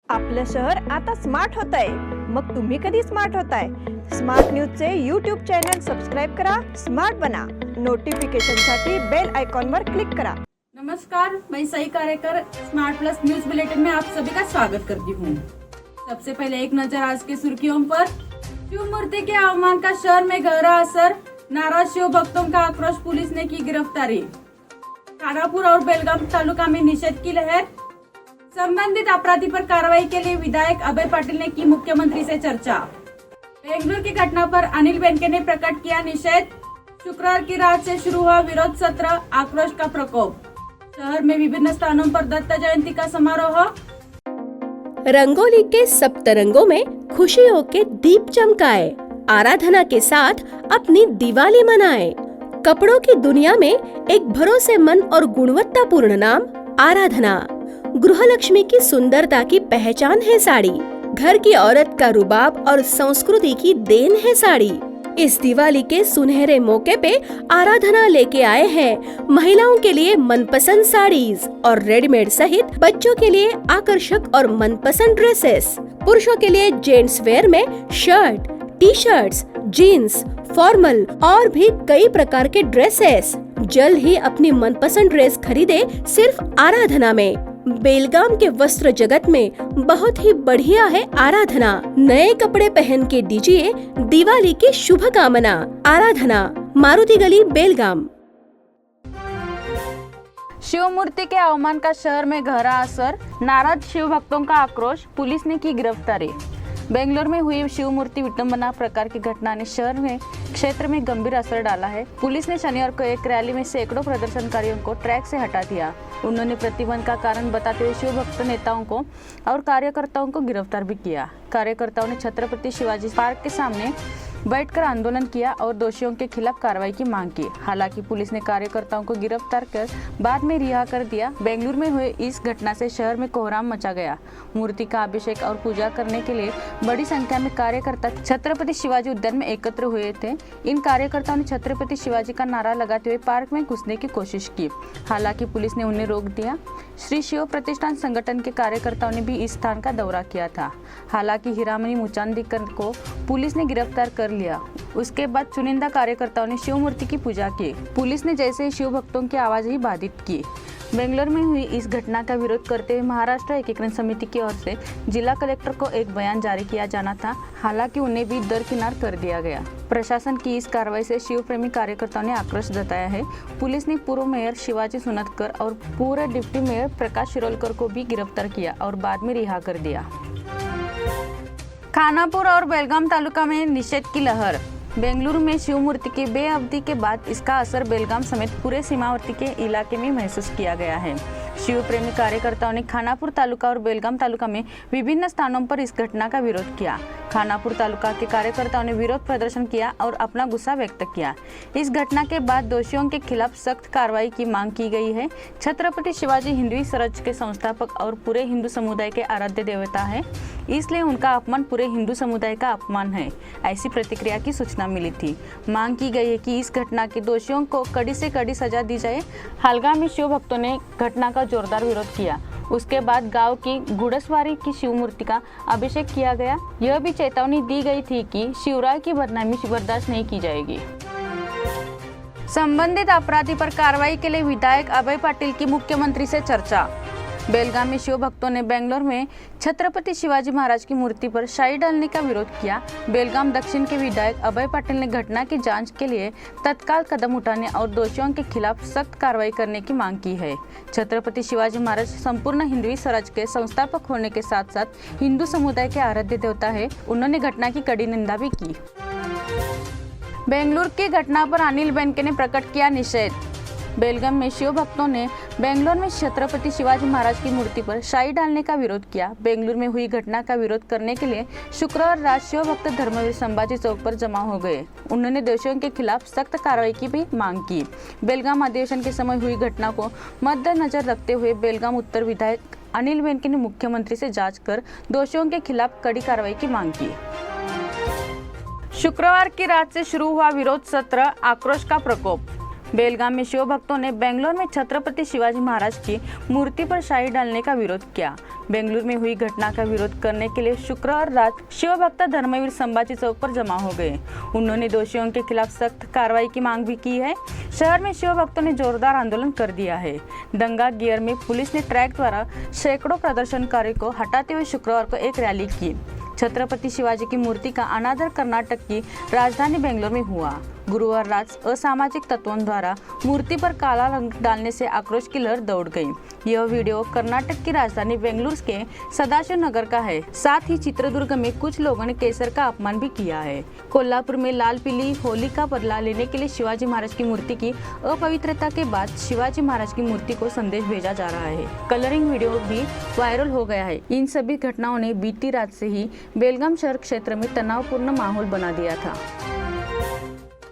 आपलं शहर आता स्मार्ट होतंय. मग तुम्ही कधी स्मार्ट होताय? स्मार्ट न्यूजचे यूट्यूब चॅनल सबस्क्राइब करा, स्मार्ट बना. नोटिफिकेशनसाठी बेल आइकॉनवर क्लिक करा. नमस्कार, मैं सई कार्यकर स्मार्ट प्लस न्यूज बुलेटिन में आप सभी का स्वागत करती हूँ। सबसे पहले एक नजर आज की सुर्खियों पर। शिव मूर्ति के अवमान का शहर में गहरा असर, नाराज शिव भक्तों का आक्रोश, पुलिस ने की गिरफ्तारी। खानापुर और बेलगाम तालुका में निषेध की लहर, संबंधित अपराधी पर कार्रवाई के लिए विधायक अभय पाटिल ने की मुख्यमंत्री से चर्चा। बेंगलुरु की घटना पर अनिल बेनके ने प्रकट किया निषेध। शुक्रवार की रात से शुरू हुआ विरोध सत्र, आक्रोश का प्रकोप। शहर में विभिन्न स्थानों पर दत्त जयंती का समारोह। रंगोली के सप्तरंगों में खुशियों के दीप चमकाए, आराधना के साथ अपनी दिवाली मनाए। कपड़ों की दुनिया में एक भरोसेमंद और गुणवत्तापूर्ण नाम आराधना। गृहलक्ष्मी की सुंदरता की पहचान है साड़ी। घर की औरत का रुबाब और संस्कृति की देन है साड़ी। इस दिवाली के सुनहरे मौके पे आराधना लेके आए हैं महिलाओं के लिए मनपसंद साड़ीज और रेडीमेड सहित बच्चों के लिए आकर्षक और मनपसंद ड्रेसेस। पुरुषों के लिए जेंट्स वेयर में shirt, T shirts, jeans, formal और भी कई प्रकार के ड्रेसेस। जल्द ही अपनी मनपसंद ड्रेस खरीदे सिर्फ आराधना में। बेलगाम के वस्त्र जगत में बहुत ही बढ़िया है आराधना। नए कपड़े पहन के दीजिए दिवाली की शुभकामना। आराधना, मारुति गली, बेलगाम। शिव मूर्ति के अवमान का शहर में गहरा असर, नाराज शिव भक्तों का आक्रोश, पुलिस ने की गिरफ्तारी। बेंगलुरु में हुई शिव मूर्ति विडंबना प्रकार की घटना ने शहर में क्षेत्र में गंभीर असर डाला है। पुलिस ने शनिवार को एक रैली में सैकड़ों प्रदर्शनकारियों को ट्रैक से हटा दिया। उन्होंने प्रतिबंध का कारण बताते हुए शिव भक्त नेताओं को और कार्यकर्ताओं को गिरफ्तार भी किया। कार्यकर्ताओं ने छत्रपति शिवाजी पार्क के सामने बैठकर आंदोलन किया और दोषियों के खिलाफ कार्रवाई की मांग की। हालांकि पुलिस ने कार्यकर्ताओं को गिरफ्तार कर बाद में रिहा कर दिया। बेंगलुरु में हुए इस घटना से शहर में कोहराम मचा गया। मूर्ति का अभिषेक और पूजा करने के लिए बड़ी संख्या में कार्यकर्ता छत्रपति शिवाजी उद्यान में एकत्र हुए थे। इन कार्यकर्ताओं ने छत्रपति शिवाजी का नारा लगाते हुए पार्क में घुसने की कोशिश की। हालांकि पुलिस ने उन्हें रोक दिया। श्री शिव प्रतिष्ठान संगठन के कार्यकर्ताओं ने भी इस स्थान का दौरा किया था। हालांकि हीरामणि मुचांदीकर को पुलिस ने गिरफ्तार कर लिया। उसके बाद चुनिंदा कार्यकर्ताओं ने शिव मूर्ति की पूजा की। पुलिस ने जैसे ही शिव भक्तों की आवाज ही बाधित की। बेंगलुरु में हुई इस घटना का विरोध करते हुए महाराष्ट्र एकीकरण समिति की ओर से जिला कलेक्टर को एक बयान जारी किया जाना था। हालांकि उन्हें भी दरकिनार कर दिया गया। प्रशासन की इस कार्रवाई से शिव प्रेमी कार्यकर्ताओं ने आक्रोश जताया है। पुलिस ने पूर्व मेयर शिवाजी सुनतकर और पूर्व डिप्टी मेयर प्रकाश शिरोलकर को भी गिरफ्तार किया और बाद में रिहा कर दिया। खानापुर और बेलगाम तालुका में निषेध की लहर। बेंगलुरु में शिव मूर्ति की बेअदबी के बाद इसका असर बेलगाम समेत पूरे सीमावर्ती के इलाके में महसूस किया गया है। शिव प्रेमी कार्यकर्ताओं ने खानापुर तालुका और बेलगाम तालुका में विभिन्न स्थानों पर इस घटना का विरोध किया। खानापुर तालुका के कार्यकर्ताओं ने विरोध प्रदर्शन किया और अपना गुस्सा व्यक्त किया। इस घटना के बाद दोषियों के खिलाफ सख्त कार्रवाई की मांग की गई है। छत्रपति शिवाजी हिंदवी स्वराज के संस्थापक और पूरे हिंदू समुदाय के आराध्य देवता है, इसलिए उनका अपमान पूरे हिंदू समुदाय का अपमान है, ऐसी प्रतिक्रिया की सूचना मिली थी। मांग की गई है कि इस घटना के दोषियों को कड़ी से कड़ी सजा दी जाए। हालगा में शिव भक्तों ने घटना का जोरदार विरोध किया। उसके बाद गांव की घुड़सवारी की शिव मूर्ति का अभिषेक किया गया। यह भी चेतावनी दी गई थी कि शिवराय की बदनामी बर्दाश्त नहीं की जाएगी। संबंधित अपराधी पर कार्रवाई के लिए विधायक अभय पाटिल की मुख्यमंत्री से चर्चा। बेलगाम में शिव भक्तों ने बेंगलुरु में छत्रपति शिवाजी महाराज की मूर्ति पर शाही डालने का विरोध किया। बेलगाम दक्षिण के विधायक अभय पाटिल ने घटना की जांच के लिए तत्काल कदम उठाने और दोषियों के खिलाफ सख्त कार्रवाई करने की मांग की है। छत्रपति शिवाजी महाराज संपूर्ण हिंदवी स्वराज के संस्थापक होने के साथ साथ हिंदू समुदाय के आराध्य देवता है। उन्होंने घटना की कड़ी निंदा भी की। बेंगलुरु की घटना पर अनिल बेनके ने प्रकट किया निषेध। बेलगाम में शिव भक्तों ने बेंगलुरु में छत्रपति शिवाजी महाराज की मूर्ति पर शाही डालने का विरोध किया। बेंगलुरु में हुई घटना का विरोध करने के लिए शुक्रवार रात शिव भक्त धर्मवीर संभाजी चौक पर जमा हो गए। उन्होंने दोषियों के खिलाफ सख्त कार्रवाई की भी मांग की। बेलगाम अधिवेशन के समय हुई घटना को मद्देनजर रखते हुए बेलगाम उत्तर विधायक अनिल बेनके ने मुख्यमंत्री से जांच कर दोषियों के खिलाफ कड़ी कार्रवाई की मांग की। शुक्रवार की रात से शुरू हुआ विरोध सत्र, आक्रोश का प्रकोप। बेलगाम में शिव भक्तों ने बेंगलोर में छत्रपति शिवाजी महाराज की मूर्ति पर शाही डालने का विरोध किया। बेंगलुरु में हुई घटना का विरोध करने के लिए शुक्रवार रात शिव भक्त धर्मवीर संभाजी चौक पर जमा हो गए। उन्होंने दोषियों के खिलाफ सख्त कार्रवाई की मांग भी की है। शहर में शिव भक्तों ने जोरदार आंदोलन कर दिया है। दंगा गियर में पुलिस ने ट्रैक द्वारा सैकड़ों प्रदर्शनकारियों को हटाते हुए शुक्रवार को एक रैली की। छत्रपति शिवाजी की मूर्ति का अनादर कर्नाटक की राजधानी बेंगलुरु में हुआ। गुरुवार रात असामाजिक तत्वों द्वारा मूर्ति पर काला रंग डालने से आक्रोश की लहर दौड़ गई। यह वीडियो कर्नाटक की राजधानी बेंगलुरु के सदाशिव नगर का है। साथ ही चित्रदुर्ग में कुछ लोगों ने केसर का अपमान भी किया है। कोल्हापुर में लाल पीली होली का बदला लेने के लिए शिवाजी महाराज की मूर्ति की अपवित्रता के बाद शिवाजी महाराज की मूर्ति को संदेश भेजा जा रहा है। कलरिंग वीडियो भी वायरल हो गया है। इन सभी घटनाओं ने बीती रात से ही बेलगाम शहर क्षेत्र में तनावपूर्ण माहौल बना दिया था।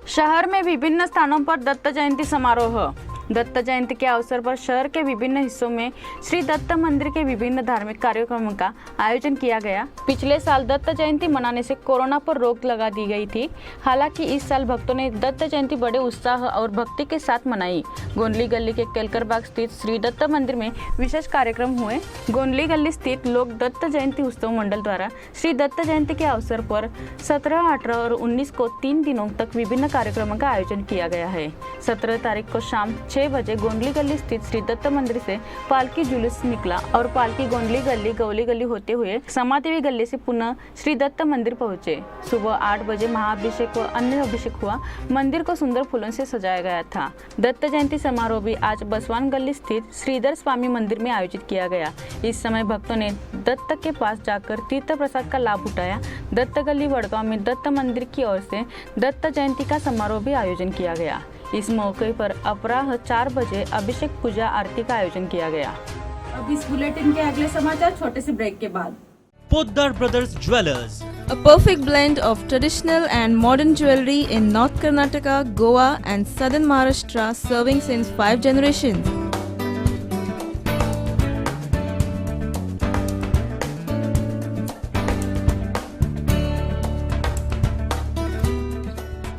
शहर में विभिन्न स्थानों पर दत्त जयंती समारोह। दत्त जयंती के अवसर पर शहर के विभिन्न हिस्सों में श्री दत्त मंदिर के विभिन्न धार्मिक कार्यक्रमों का आयोजन किया गया। पिछले साल दत्त जयंती मनाने से कोरोना पर रोक लगा दी गई थी। हालांकि इस साल भक्तों ने दत्त जयंती बड़े उत्साह और भक्ति के साथ मनाई। गोंदली गली के केलकर बाग स्थित श्री दत्त मंदिर में विशेष कार्यक्रम हुए। गोंदली गली स्थित लोक दत्त जयंती उत्सव मंडल द्वारा श्री दत्त जयंती के अवसर पर 17, 18 और 19 को 3 दिनों तक विभिन्न कार्यक्रमों का आयोजन किया गया है। 17 तारीख को शाम 6 बजे गोंदली गली स्थित श्री दत्त मंदिर से पालकी जुलूस निकला और पालकी गोंदली गली गौली गली होते हुए समादेवी गली से पुनः श्री दत्त मंदिर पहुंचे। सुबह 8 बजे महाअभिषेक व अन्य अभिषेक हुआ। मंदिर को सुंदर फूलों से सजाया गया था। दत्त जयंती समारोह भी आज बसवान गली स्थित श्रीधर स्वामी मंदिर में आयोजित किया गया। इस समय भक्तों ने दत्त के पास जाकर तीर्थ प्रसाद का लाभ उठाया। दत्त गली वडगांव में दत्त मंदिर की ओर से दत्त जयंती का समारोह भी आयोजन किया गया। इस मौके पर अपराह 4 बजे अभिषेक पूजा आरती का आयोजन किया गया। अब इस बुलेटिन के अगले समाचार छोटे से ब्रेक के बाद। Poddar Brothers Jewelers. A perfect blend of traditional and modern jewelry in North Karnataka, Goa and southern Maharashtra, serving since 5 generations.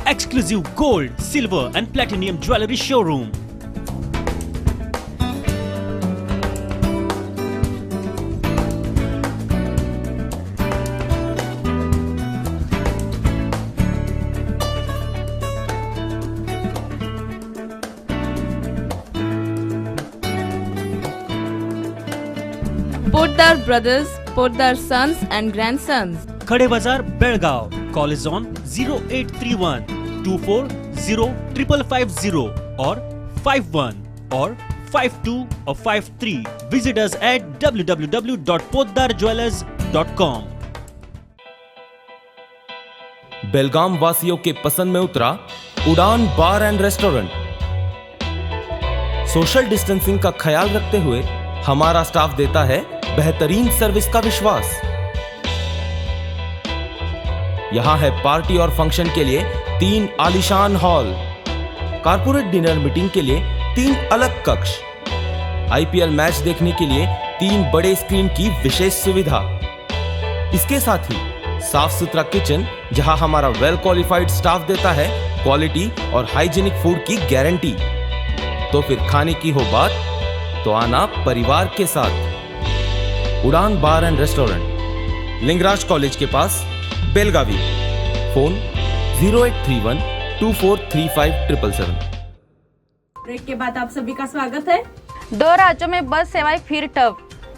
Exclusive gold, silver and platinum jewelry showroom. Poddar Brothers, Poddar Sons and Grandsons. Khade Bazar, Belgaum. Call is on 0831 240 550 or 51 or 52 or 53. Visit us at www.poddarjewelers.com. बेलगाम वासियों के पसंद में उतरा उड़ान बार and restaurant. Social distancing का ख्याल रखते हुए हमारा स्टाफ देता है बेहतरीन सर्विस का विश्वास। यहाँ है पार्टी और फंक्शन के लिए 3 आलीशान हॉल, कारपोरेट डिनर मीटिंग के लिए 3 अलग कक्ष, आईपीएल मैच देखने के लिए 3 बड़े स्क्रीन की विशेष सुविधा। इसके साथ ही साफ सुथरा किचन जहां हमारा वेल क्वालिफाइड स्टाफ देता है क्वालिटी और हाइजीनिक फूड की गारंटी। तो फिर खाने की हो बात तो आना परिवार के साथ। उड़ान बार एंड रेस्टोरेंट, लिंगराज कॉलेज के पास, बेलगावी। फोन 0831 2435 ब्रेक के बाद आप सभी का स्वागत है। 2 राज्यों में बस सेवाएं फिर ठप।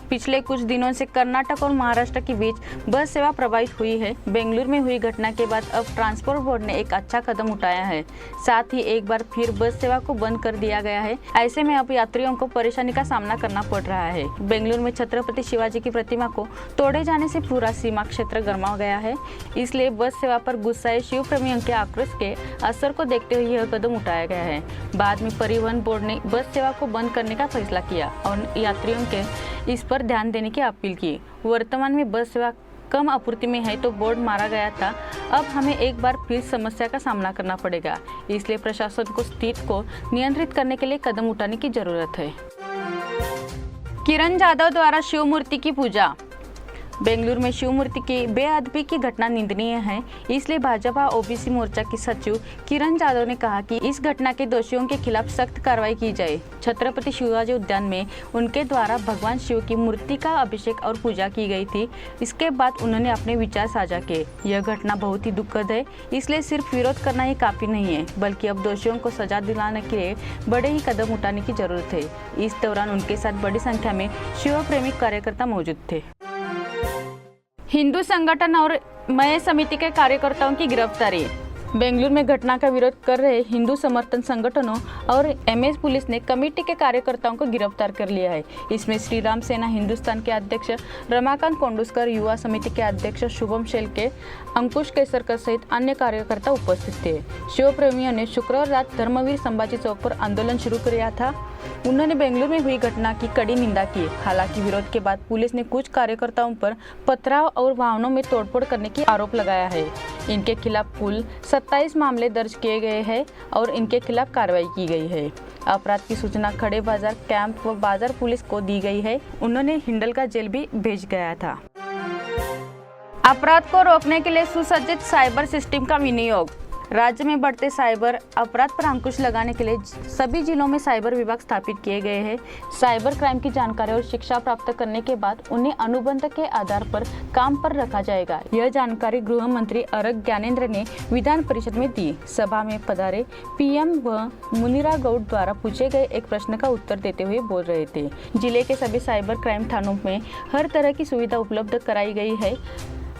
पिछले कुछ दिनों से कर्नाटक और महाराष्ट्र के बीच बस सेवा प्रभावित हुई है। बेंगलुरु में हुई घटना के बाद अब ट्रांसपोर्ट बोर्ड ने एक अच्छा कदम उठाया है। साथ ही एक बार फिर बस सेवा को बंद कर दिया गया है। ऐसे में अब यात्रियों को परेशानी का सामना करना पड़ रहा है। बेंगलुरु में छत्रपति शिवाजी की प्रतिमा को तोड़े जाने से पूरा सीमा क्षेत्र गर्मा गया है। इसलिए बस सेवा पर गुस्साए शिव प्रेमियों के आक्रोश के असर को देखते हुए यह कदम उठाया गया है। बाद में परिवहन बोर्ड ने बस सेवा को बंद करने का फैसला किया और यात्रियों के इस पर ध्यान देने की अपील की। वर्तमान में बस सेवा कम आपूर्ति में है तो बोर्ड मारा गया था। अब हमें एक बार फिर समस्या का सामना करना पड़ेगा। इसलिए प्रशासन को स्थिति को नियंत्रित करने के लिए कदम उठाने की जरूरत है। किरण जाधव द्वारा शिव मूर्ति की पूजा। बेंगलुरु में शिवमूर्ति की बेअदबी की घटना निंदनीय है, इसलिए भाजपा ओबीसी मोर्चा की सचिव किरण जाधव ने कहा कि इस घटना के दोषियों के खिलाफ सख्त कार्रवाई की जाए। छत्रपति शिवाजी उद्यान में उनके द्वारा भगवान शिव की मूर्ति का अभिषेक और पूजा की गई थी। इसके बाद उन्होंने अपने विचार साझा किए। यह घटना बहुत ही दुखद है, इसलिए सिर्फ विरोध करना ही काफी नहीं है, बल्कि अब दोषियों को सजा दिलाने के लिए बड़े ही कदम उठाने की जरूरत है। इस दौरान उनके साथ बड़ी संख्या में शिव प्रेमी कार्यकर्ता मौजूद थे। हिंदू संगठन और मय समिति के कार्यकर्ताओं की गिरफ्तारी। बेंगलुरु में घटना का विरोध कर रहे हिंदू समर्थन संगठनों और एमएस पुलिस ने कमेटी के कार्यकर्ताओं को गिरफ्तार कर लिया है। इसमें श्री राम सेना हिंदुस्तान के अध्यक्ष रमाकांत कोंडुस्कर, युवा समिति के अध्यक्ष शुभम शेलके, अंकुश केसरकर सहित अन्य कार्यकर्ता उपस्थित थे। शिव प्रेमियों ने शुक्रवार रात धर्मवीर संभाजी चौक पर आंदोलन शुरू किया था। उन्होंने बेंगलुरु में हुई घटना की कड़ी निंदा की। हालांकि विरोध के बाद पुलिस ने कुछ कार्यकर्ताओं पर पथराव और वाहनों में तोड़फोड़ करने की आरोप लगाया है। इनके खिलाफ कुल 27 मामले दर्ज किए गए हैं और इनके खिलाफ कार्रवाई की गई है। अपराध की सूचना खड़े बाजार कैंप व बाजार पुलिस को दी गई है। उन्होंने हिंडल का जेल भी भेज गया था। अपराध को रोकने के लिए सुसज्जित साइबर सिस्टम का विनियोग। राज्य में बढ़ते साइबर अपराध पर अंकुश लगाने के लिए सभी जिलों में साइबर विभाग स्थापित किए गए हैं। साइबर क्राइम की जानकारी और शिक्षा प्राप्त करने के बाद उन्हें अनुबंध के आधार पर काम पर रखा जाएगा। यह जानकारी गृह मंत्री अरग ज्ञानेंद्र ने विधान परिषद में दी। सभा में पधारे पीएम व मुनिरा गौड द्वारा पूछे गए एक प्रश्न का उत्तर देते हुए बोल रहे थे। जिले के सभी साइबर क्राइम थानों में हर तरह की सुविधा उपलब्ध कराई गई है।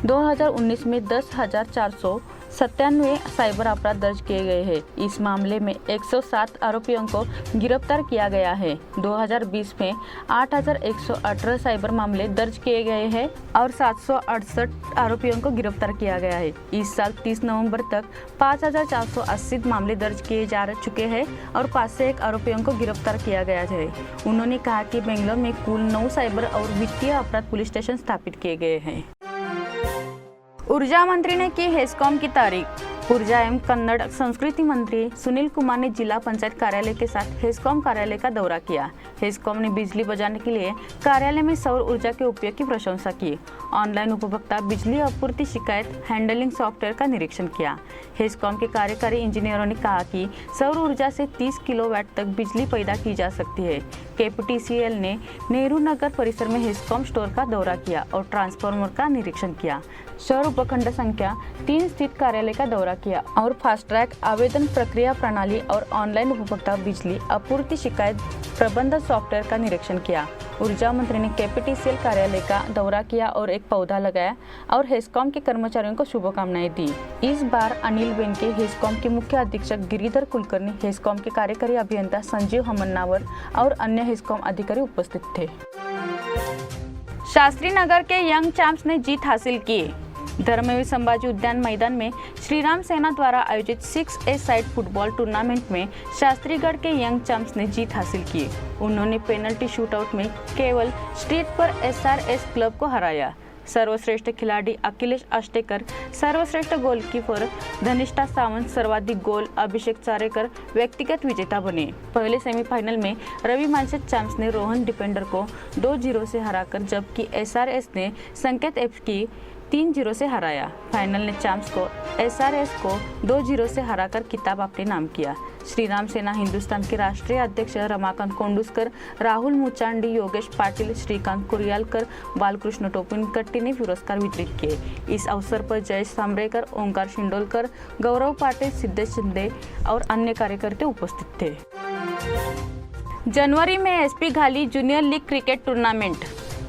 2019 में 10,497 साइबर अपराध दर्ज किए गए हैं। इस मामले में 107 आरोपियों को गिरफ्तार किया गया है। 2020 में 8,118 साइबर मामले दर्ज किए गए हैं और 768 आरोपियों को गिरफ्तार किया गया है। इस साल 30 नवंबर तक 5,480 मामले दर्ज किए जा चुके हैं और 5 से 1 आरोपियों को गिरफ्तार किया गया है। उन्होंने कहा कि बेंगलुरु में कुल 9 साइबर और वित्तीय अपराध पुलिस स्टेशन स्थापित किए गए हैं। ऊर्जा मंत्री ने की हेस्कॉम की तारीफ। ऊर्जा एवं कन्नड़ संस्कृति मंत्री सुनील कुमार ने जिला पंचायत कार्यालय के साथ हेस्कॉम कार्यालय का दौरा किया। हेस्कॉम ने बिजली बचाने के लिए कार्यालय में सौर ऊर्जा के उपयोग की प्रशंसा की। ऑनलाइन उपभोक्ता बिजली आपूर्ति शिकायत हैंडलिंग सॉफ्टवेयर का निरीक्षण किया। हेस्कॉम के कार्यकारी इंजीनियरों ने कहा कि सौर ऊर्जा से 30 किलोवाट तक बिजली पैदा की जा सकती है। केपीटीसीएल ने नेहरू नगर परिसर में हेस्कॉम स्टोर का दौरा किया और ट्रांसफार्मर का निरीक्षण किया। शहर उपखंड संख्या 3 स्थित कार्यालय का दौरा किया और फास्ट ट्रैक आवेदन प्रक्रिया प्रणाली और ऑनलाइन उपभोक्ता बिजली आपूर्ति शिकायत प्रबंधन सॉफ्टवेयर का निरीक्षण किया। ऊर्जा मंत्री ने केपीटीसीएल कार्यालय का दौरा किया और एक पौधा लगाया और हेस्कॉम के कर्मचारियों को शुभकामनाएं दी। इस बार अनिल बेन के हेस्कॉम के मुख्य अधीक्षक गिरिधर कुलकर्णी, हेस्कॉम के कार्यकारी अभियंता संजीव हमन्नावर और अन्य हेस्कॉम अधिकारी उपस्थित थे। शास्त्री नगर के यंग चैंप्स ने जीत हासिल की। धर्मवीर संभाजी उद्यान मैदान में श्री राम सेना द्वारा आयोजित 6A साइड फुटबॉल टूर्नामेंट में शास्त्रीगढ़ के यंग चैंप्स ने जीत हासिल की। उन्होंने पेनल्टी शूटआउट में केवल स्ट्रीट पर SRS क्लब को हराया। सर्वश्रेष्ठ खिलाड़ी अखिलेश अष्टेकर, सर्वश्रेष्ठ गोलकीपर धनिष्ठा सावंत, सर्वाधिक गोल अभिषेक चारेकर व्यक्तिगत विजेता बने। पहले सेमीफाइनल में रवि मानसिक चैंप्स ने रोहन डिपेंडर को 2-0 से हराकर, जबकि SRS ने संकेत एफ की 3-0 से हराया। फाइनल ने चैंप्स को SRS को 2-0 से हराकर खिताब अपने नाम किया। श्री राम सेना हिंदुस्तान के राष्ट्रीय अध्यक्ष रमाकांत कोंडुस्कर, राहुल मुचांडी, योगेश पाटिल, श्रीकांत कुरियालकर, बालकृष्ण टोपिनकट्टी ने पुरस्कार वितरित किए। इस अवसर पर जयेश सांबरेकर, ओंकार शिंडोलकर, गौरव पाटिल, सिद्धेश शिंदे और अन्य कार्यकर्ते उपस्थित थे। जनवरी में SP Ghali junior league cricket tournament.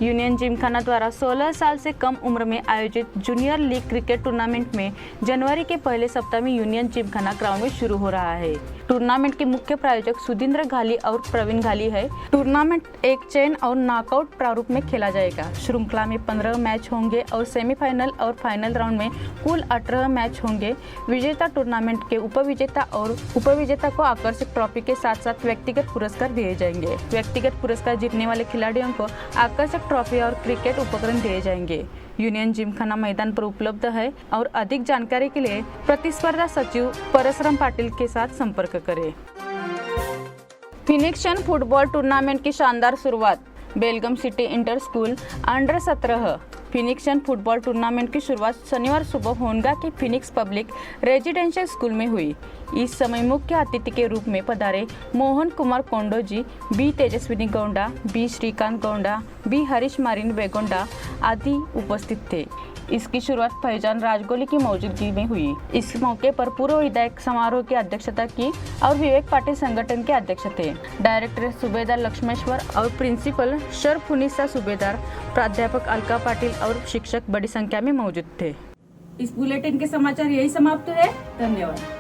Union gymkhana द्वारा 16 साल से कम उम्र में आयोजित जूनियर लीग क्रिकेट टूर्नामेंट में जनवरी के पहले सप्ताह में यूनियन जिमखाना ग्राउंड में शुरू हो रहा है। टूर्नामेंट के मुख्य प्रायोजक सुधींद्र घाली और प्रवीण घाली है। टूर्नामेंट एक चेन और नॉकआउट प्रारूप में खेला जाएगा। श्रृंखला में 15 मैच होंगे और सेमीफाइनल और फाइनल राउंड में कुल 18 मैच होंगे। विजेता टूर्नामेंट के उपविजेता और उपविजेता को आकर्षक ट्रॉफी के साथ साथ व्यक्तिगत पुरस्कार दिए जाएंगे। व्यक्तिगत पुरस्कार जीतने वाले खिलाड़ियों को आकर्षक ट्रॉफी और क्रिकेट उपकरण दिए जाएंगे। यूनियन जिमखाना मैदान पर उपलब्ध है और अधिक जानकारी के लिए प्रतिस्पर्धा सचिव परसराम पाटिल के साथ संपर्क करें। फिनिक्शन फुटबॉल टूर्नामेंट की शानदार शुरुआत। Belgaum city inter school under 17 फिनिक्सन फुटबॉल टूर्नामेंट की शुरुआत शनिवार सुबह होनगा के फिनिक्स पब्लिक रेजिडेंशियल स्कूल में हुई। इस समय मुख्य अतिथि के रूप में पधारे Mohan Kumar Kondoji, B Tejaswini Gowda, B Srikanth Gowda, B Harish Marin Begonda आदि उपस्थित थे। इसकी शुरुआत फैजान राजगोली की मौजूदगी में हुई। इस मौके पर पूर्व विधायक समारोह की अध्यक्षता की और विवेक पाटिल संगठन के अध्यक्ष थे। डायरेक्टर सूबेदार लक्ष्मेश्वर और प्रिंसिपल शरफुनिसा सूबेदार, प्राध्यापक अलका पाटिल और शिक्षक बड़ी संख्या में मौजूद थे। इस बुलेटिन के समाचार यही समाप्त है। धन्यवाद।